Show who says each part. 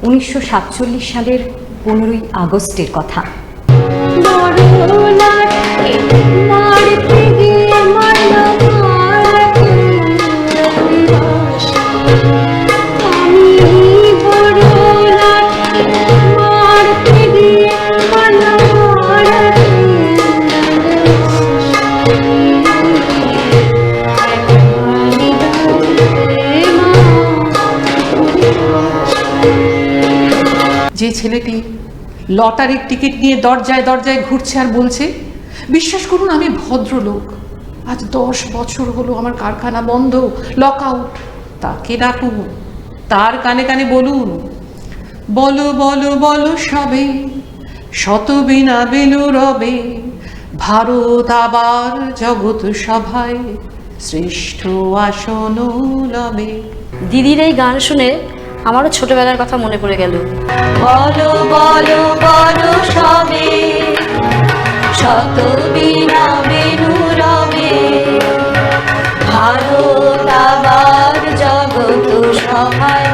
Speaker 1: 1947 সালের 15ই আগস্টের কথা।
Speaker 2: যে ছেলেটি লটারির টিকিট নিয়ে দরজায় দরজায় ঘুরছে আর বলছে, বিশ্বাস করুন আমি ভদ্রলোক, আজ 10 বছর হলো আমার কারখানা বন্ধ, লক আউট, তাকে ডাকুন, তার কানে কানে বলুন, বলো বলো বলো সবে, শত বিনা বেনু রবে, ভারত আবার জগৎ সভায় শ্রেষ্ঠ আসন লবে।
Speaker 3: দিদির এই গান শুনে আমারও ছোটবেলার কথা মনে পড়ে গেল।
Speaker 4: বলো বলো বলো সবে, শত বিনা বেনু রবে, ভারত আবার জগৎ সভায়